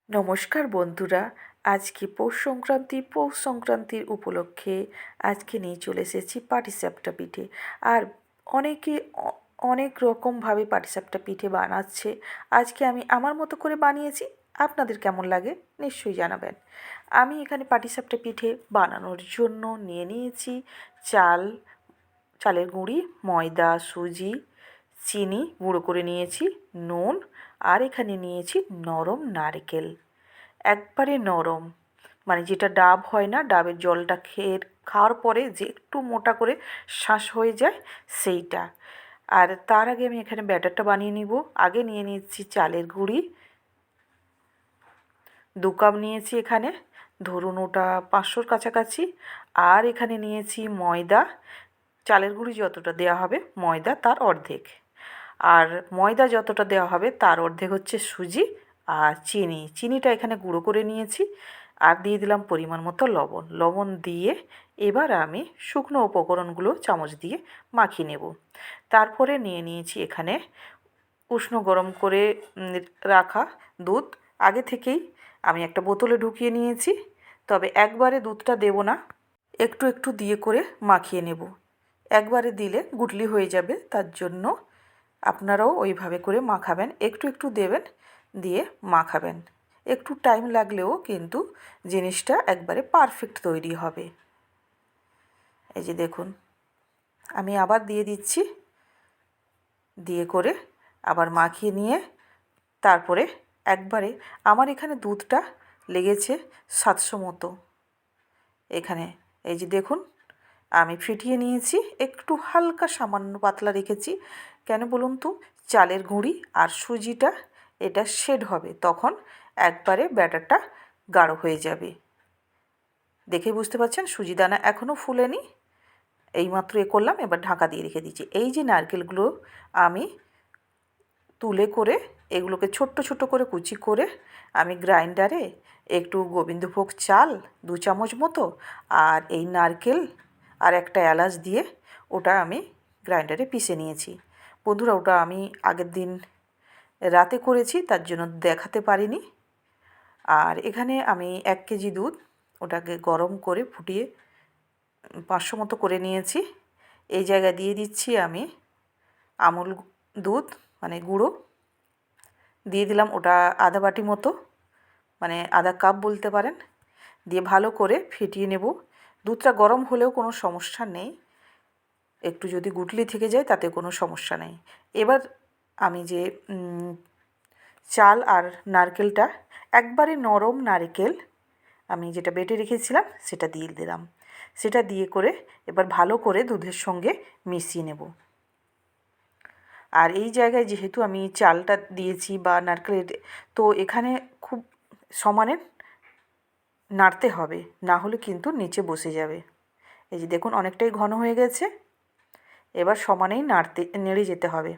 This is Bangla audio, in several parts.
নমস্কার বন্ধুরা, আজকে পৌষ সংক্রান্তির উপলক্ষে আজকে নিয়ে চলে এসেছি পাটিসাপটা পিঠে। আর অনেকে অনেক রকমভাবে পাটিসাপটা পিঠে বানাচ্ছে। আজকে আমি আমার মতো করে বানিয়েছি, আপনাদের কেমন লাগে নিশ্চয়ই জানাবেন। আমি এখানে পাটিসাপটা পিঠে বানানোর জন্য নিয়ে নিয়েছি চালের গুঁড়ি, ময়দা, সুজি, চিনি গুঁড়ো করে নিয়েছি, নুন, আর এখানে নিয়েছি নরম নারকেল, একবারে নরম, মানে যেটা ডাব হয় না, ডাবের জলটা খাওয়ার পরে যে একটু মোটা করে শাঁস হয়ে যায় সেইটা। আর তার আগে আমি এখানে ব্যাটারটা বানিয়ে নিব। আগে নিয়ে নিচ্ছি চালের গুঁড়ি, 2 কাপ নিয়েছি এখানে, ধরুন ওটা 500-র কাছাকাছি। আর এখানে নিয়েছি ময়দা, চালের গুঁড়ি যতটা দেওয়া হবে ময়দা তার অর্ধেক, আর ময়দা যতটা দেওয়া হবে তার অর্ধেক হচ্ছে সুজি। আর চিনিটা এখানে গুঁড়ো করে নিয়েছি। আর দিয়ে দিলাম পরিমাণ মতো লবণ দিয়ে এবার আমি শুকনো উপকরণগুলো চামচ দিয়ে মাখিয়ে নেব। তারপরে নিয়ে নিয়েছি এখানে উষ্ণ গরম করে রাখা দুধ। আগে থেকেই আমি একটা বোতলে ঢুকিয়ে নিয়েছি, তবে একবারে দুধটা দেব না, একটু একটু দিয়ে করে মাখিয়ে নেব। একবারে দিলে গুটলি হয়ে যাবে, তার জন্য আপনারাও ওইভাবে করে মাখাবেন, একটু একটু দেবেন, দিয়ে মাখাবেন। একটু টাইম লাগলেও কিন্তু জিনিসটা একবারে পারফেক্ট তৈরি হবে। এই যে দেখুন, আমি আবার দিয়ে দিচ্ছি, দিয়ে করে আবার মাখিয়ে নিয়ে তারপরে একবারে আমার এখানে দুধটা লেগেছে 700 মতো। এখানে এই যে দেখুন, আমি ফিটিয়ে নিয়েছি, একটু হালকা সামান্য পাতলা রেখেছি। কেন বলুন তো, চালের গুঁড়ি আর সুজিটা এটা শেড হবে, তখন একবারে ব্যাটারটা গাঢ় হয়ে যাবে। দেখে বুঝতে পারছেন সুজি দানা এখনও ফুলেনি, এইমাত্র করলাম। এবার ঢাকা দিয়ে রেখে দিচ্ছি। এই যে নারকেলগুলো আমি তুলে করে এগুলোকে ছোট্ট ছোট্ট করে কুচি করে আমি গ্রাইন্ডারে একটু গোবিন্দভোগ চাল 2 চামচ মতো আর এই নারকেল আর একটা এলাচ দিয়ে ওটা আমি গ্রাইন্ডারে পিষে নিয়েছি। বন্ধুরা, ওটা আমি আগের দিন রাতে করেছি, তার জন্য দেখাতে পারিনি। আর এখানে আমি 1 কেজি দুধ, ওটাকে গরম করে ফুটিয়ে 500 মতো করে নিয়েছি। এই জায়গায় দিয়ে দিচ্ছি আমি আমুল দুধ, মানে গুঁড়ো দিয়ে দিলাম, ওটা আধা বাটি মতো, মানে আধা কাপ বলতে পারেন। দিয়ে ভালো করে ফেটিয়ে নেব। দুধটা গরম হলেও কোনো সমস্যা নেই, একটু যদি গুটলি থেকে যায় তাতে কোনো সমস্যা নেই। এবার আমি যে চাল আর নারকেলটা, একবারে নরম নারকেল আমি যেটা বেটে রেখেছিলাম সেটা দিয়ে দিলাম। সেটা দিয়ে করে এবার ভালো করে দুধের সঙ্গে মিশিয়ে নেব। আর এই জায়গায় যেহেতু আমি চালটা দিয়েছি বা নারকেলের, তো এখানে খুব সমানে নাড়তে হবে, না হলে কিন্তু নিচে বসে যাবে। এই যে দেখুন, অনেকটাই ঘন হয়ে গেছে, এবার সমানেই নেড়ে যেতে হবে।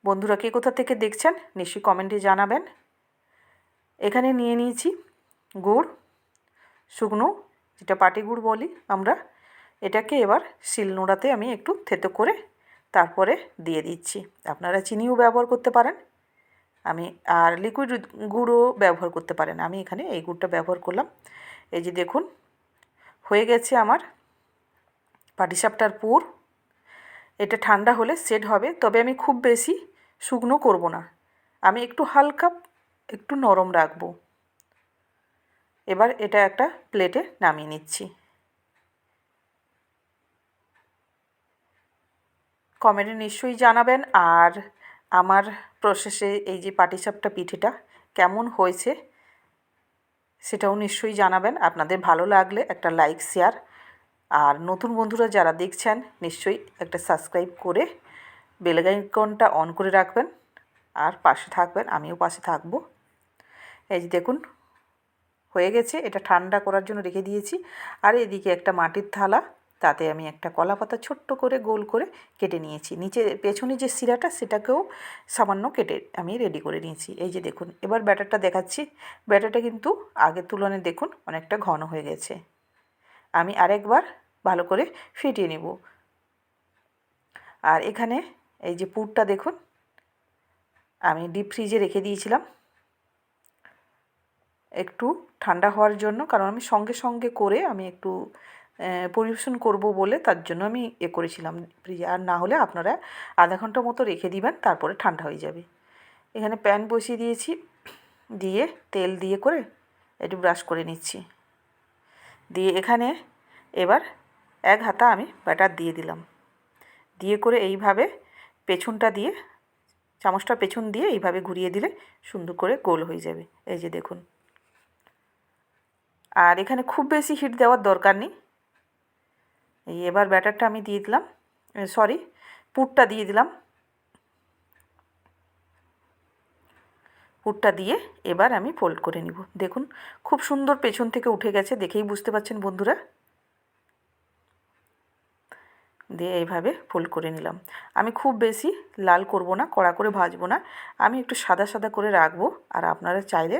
বন্ধুরা, কে কোথা থেকে দেখছেন নিশ্চয়ই কমেন্টে জানাবেন। এখানে নিয়ে নিয়েছি গুড়, শুকনো, যেটা পাটি গুড় বলি আমরা। এটাকে এবার শিলনোড়াতে আমি একটু থেতো করে তারপরে দিয়ে দিচ্ছি। আপনারা চিনিও ব্যবহার করতে পারেন, আমি আর লিকুইড গুড়ও ব্যবহার করতে পারেন। আমি এখানে এই গুড়টা ব্যবহার করলাম। এই যে দেখুন, হয়ে গেছে আমার পাটিসাপটার পুর। এটা ঠান্ডা হলে সেট হবে, তবে আমি খুব বেশি শুকনো করব না, আমি একটু হালকা একটু নরম রাখবো। এবার এটা একটা প্লেটে নামিয়ে নিচ্ছি। কমেন্টে নিশ্চয়ই জানাবেন, আর আমার প্রসেসে এই যে পাটিসাপটা পিঠেটা কেমন হয়েছে সেটাও নিশ্চয়ই জানাবেন। আপনাদের ভালো লাগলে একটা লাইক, শেয়ার, আর নতুন বন্ধুরা যারা দেখছেন নিশ্চয়ই একটা সাবস্ক্রাইব করে বেল আইকনটা অন করে রাখবেন আর পাশে থাকবেন, আমিও পাশে থাকব। এই যে দেখুন, হয়ে গেছে। এটা ঠান্ডা করার জন্য রেখে দিয়েছি। আর এদিকে একটা মাটির থালা, তাতে আমি একটা কলা পাতা ছোট্ট করে গোল করে কেটে নিয়েছি। নিচে পেছনে যে শিরাটা সেটাকেও সামান্য কেটে আমি রেডি করে নিয়েছি। এই যে দেখুন, এবার ব্যাটারটা দেখাচ্ছি। ব্যাটারটা কিন্তু আগের তুলনায় দেখুন অনেকটা ঘন হয়ে গেছে। আমি আরেকবার ভালো করে ফেটিয়ে নেব। আর এখানে এই যে পুরটা দেখুন, আমি ডিপ ফ্রিজে রেখে দিয়েছিলাম একটু ঠান্ডা হওয়ার জন্য, কারণ আমি সঙ্গে সঙ্গে করে আমি একটু পরিবেশন করব বলে তার জন্য আমি করেছিলাম ফ্রিজে। আর না হলে আপনারা আধা ঘন্টা মতো রেখে দিবেন, তারপরে ঠান্ডা হয়ে যাবে। এখানে প্যান বসিয়ে দিয়েছি, দিয়ে তেল দিয়ে করে একটু ব্রাশ করে নিচ্ছি। দিয়ে এখানে এবার এক হাতা আমি ব্যাটার দিয়ে দিলাম, দিয়ে করে এইভাবে পেছনটা দিয়ে চামচটা পেছন দিয়ে এইভাবে ঘুরিয়ে দিলে সুন্দর করে গোল হয়ে যাবে। এই যে দেখুন। আর এখানে খুব বেশি হিট দেওয়ার দরকার নেই। এই এবার ব্যাটারটা আমি দিয়ে দিলাম, পুরটা দিয়ে দিলাম। পুরটা দিয়ে এবার আমি ফোল্ড করে নিব। দেখুন খুব সুন্দর পেছন থেকে উঠে গেছে, দেখেই বুঝতে পারছেন বন্ধুরা। দিয়ে এইভাবে ফোল্ড করে নিলাম। আমি খুব বেশি লাল করব না, কড়া করে ভাজবো না, আমি একটু সাদা সাদা করে রাখবো। আর আপনারা চাইলে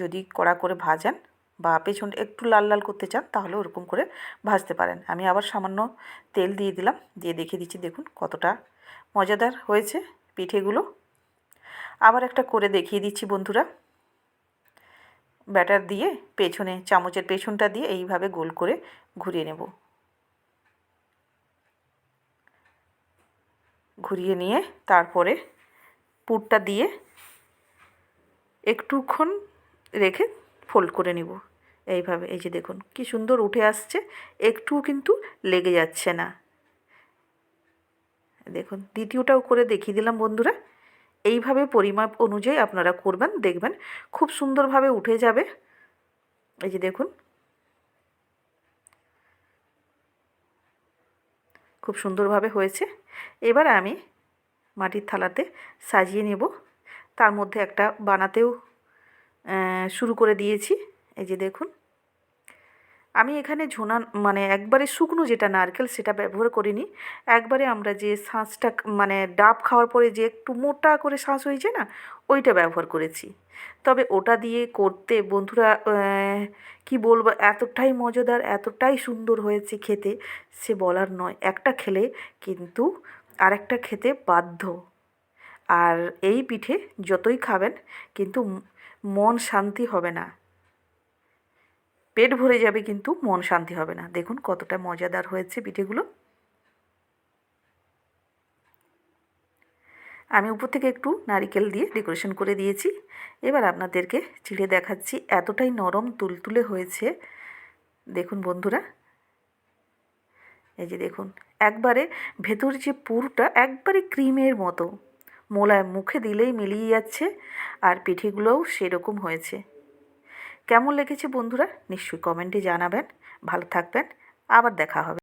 যদি কড়া করে ভাজেন বা পেছনটা একটু লাল লাল করতে চান তাহলে ওরকম করে ভাজতে পারেন। আমি আবার সামান্য তেল দিয়ে দিলাম, দিয়ে দেখিয়ে দিচ্ছি দেখুন কতটা মজাদার হয়েছে পিঠেগুলো। আবার একটা করে দেখিয়ে দিচ্ছি বন্ধুরা। ব্যাটার দিয়ে পেছনে চামচের পেছনটা দিয়ে এইভাবে গোল করে ঘুরিয়ে নেব। ঘুরিয়ে নিয়ে তারপরে পুরটা দিয়ে একটুক্ষণ রেখে ফোল্ড করে নিব এইভাবে। এই যে দেখুন কি সুন্দর উঠে আসছে, একটুও কিন্তু লেগে যাচ্ছে না। দেখুন দ্বিতীয়টাও করে দেখিয়ে দিলাম বন্ধুরা। এইভাবে পরিমাপ অনুযায়ী আপনারা করবেন, দেখবেন খুব সুন্দরভাবে উঠে যাবে। এই যে দেখুন খুব সুন্দরভাবে হয়েছে। এবার আমি মাটির থালাতে সাজিয়ে নেব। তার মধ্যে একটা বানাতেও শুরু করে দিয়েছি। এই যে দেখুন আমি এখানে মানে একবারে শুকনো যেটা নারকেল সেটা ব্যবহার করিনি। একবারে আমরা যে শাঁসটা মানে ডাব খাওয়ার পরে যে একটু মোটা করে শাঁস হয়েছে না, ওইটা ব্যবহার করেছি। তবে ওটা দিয়ে করতে বন্ধুরা কি বলবো, এতটাই মজাদার, এতটাই সুন্দর হয়েছে খেতে, সে বলার নয়। একটা খেলে কিন্তু আরেকটা খেতে বাধ্য। আর এই পিঠে যতই খাবেন কিন্তু মন শান্তি হবে না, পেট ভরে যাবে কিন্তু মন শান্তি হবে না। দেখুন কতটা মজাদার হয়েছে পিঠেগুলো। আমি উপর থেকে একটু নারকেল দিয়ে ডেকোরেশন করে দিয়েছি। এবার আপনাদেরকে চিড়ে দেখাচ্ছি, এতটাই নরম তুলতুলে হয়েছে দেখুন বন্ধুরা। এই যে দেখুন একবারে ভেতর যে পুরটা একবারে ক্রিমের মতো মোলায়েম, মুখে দিলেই মিলিয়ে যাচ্ছে। আর পিঠেগুলোও সেরকম হয়েছে। কেমন লেগেছে বন্ধুরা নিশ্চয়ই কমেন্টে জানাবেন। ভালো থাকবেন, আবার দেখা হবে।